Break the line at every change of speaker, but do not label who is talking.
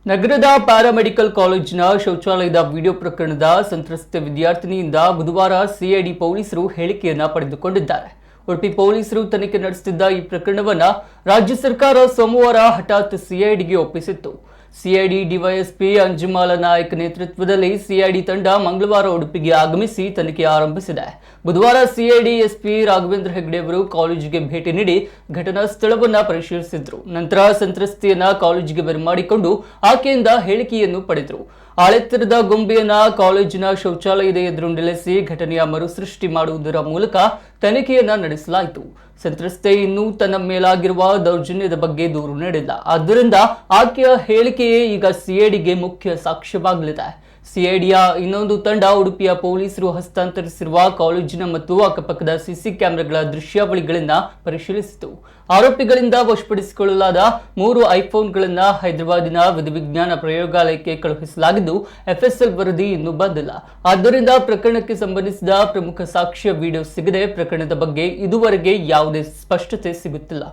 ನಗರದ ಪ್ಯಾರಾಮೆಡಿಕಲ್ ಕಾಲೇಜಿನ ಶೌಚಾಲಯದ ವಿಡಿಯೋ ಪ್ರಕರಣದ ಸಂತ್ರಸ್ತ ವಿದ್ಯಾರ್ಥಿನಿಯಿಂದ ಬುಧವಾರ ಸಿಐಡಿ ಪೊಲೀಸರು ಹೇಳಿಕೆಯನ್ನ ಪಡೆದುಕೊಂಡಿದ್ದಾರೆ. ಉಡುಪಿ ಪೊಲೀಸರು ತನಿಖೆ ನಡೆಸುತ್ತಿದ್ದ ಈ ಪ್ರಕರಣವನ್ನ ರಾಜ್ಯ ಸರ್ಕಾರ ಸೋಮವಾರ ಹಠಾತ್ ಸಿಐಡಿಗೆ ಒಪ್ಪಿಸಿತ್ತು. ಸಿಐಡಿ ಡಿವೈಎಸ್ಪಿ ಅಂಜುಮಾಲ ನಾಯಕ್ ನೇತೃತ್ವದಲ್ಲಿ ಸಿಐಡಿ ತಂಡ ಮಂಗಳವಾರ ಉಡುಪಿಗೆ ಆಗಮಿಸಿ ತನಿಖೆ ಆರಂಭಿಸಿದೆ. ಬುಧವಾರ ಸಿಐಡಿ ಎಸ್ಪಿ ರಾಘವೇಂದ್ರ ಹೆಗ್ಡೆ ಅವರು ಕಾಲೇಜಿಗೆ ಭೇಟಿ ನೀಡಿ ಘಟನಾ ಸ್ಥಳವನ್ನು ಪರಿಶೀಲಿಸಿದ್ರು. ನಂತರ ಸಂತ್ರಸ್ತೆಯನ್ನ ಕಾಲೇಜಿಗೆ ಬರಮಾಡಿಕೊಂಡು ಆಕೆಯಿಂದ ಹೇಳಿಕೆಯನ್ನು ಪಡೆದರು. ಆಳೆತ್ತರದ ಗೊಂಬೆಯನ್ನ ಕಾಲೇಜಿನ ಶೌಚಾಲಯದ ಎದುರು ನಿಲ್ಲಿಸಿ ಘಟನೆಯ ಮರುಸೃಷ್ಟಿ ಮಾಡುವುದರ ಮೂಲಕ ತನಿಖೆಯನ್ನ ನಡೆಸಲಾಯಿತು. ಸಂತ್ರಸ್ತೆ ಇನ್ನೂ ತನ್ನ ಮೇಲಾಗಿರುವ ದೌರ್ಜನ್ಯದ ಬಗ್ಗೆ ದೂರು ನೀಡಿಲ್ಲ. ಆದ್ದರಿಂದ ಆಕೆಯ ಹೇಳಿಕೆಯೇ ಈಗ ಸಿಐಡಿಗೆ ಮುಖ್ಯ ಸಾಕ್ಷ್ಯವಾಗಲಿದೆ. ಸಿಐಡಿಯ ಇನ್ನೊಂದು ತಂಡ ಉಡುಪಿಯ ಪೊಲೀಸರು ಹಸ್ತಾಂತರಿಸಿರುವ ಕಾಲೇಜಿನ ಮತ್ತು ಅಕ್ಕಪಕ್ಕದ ಸಿಸಿ ಕ್ಯಾಮೆರಾಗಳ ದೃಶ್ಯಾವಳಿಗಳನ್ನು ಪರಿಶೀಲಿಸಿತು. ಆರೋಪಿಗಳಿಂದ ವಶಪಡಿಸಿಕೊಳ್ಳಲಾದ 3 ಐಫೋನ್ಗಳನ್ನು ಹೈದರಾಬಾದಿನ ವಿಧಿವಿಜ್ಞಾನ ಪ್ರಯೋಗಾಲಯಕ್ಕೆ ಕಳುಹಿಸಲಾಗಿದ್ದು ಎಫ್ಎಸ್ಎಲ್ ವರದಿ ಇನ್ನೂ ಬಂದಿಲ್ಲ. ಆದ್ದರಿಂದ ಪ್ರಕರಣಕ್ಕೆ ಸಂಬಂಧಿಸಿದ ಪ್ರಮುಖ ಸಾಕ್ಷ್ಯ ವಿಡಿಯೋ ಸಿಗದೆ ಪ್ರಕರಣದ ಬಗ್ಗೆ ಇದುವರೆಗೆ ಯಾವುದೇ ಸ್ಪಷ್ಟತೆ ಸಿಗುತ್ತಿಲ್ಲ.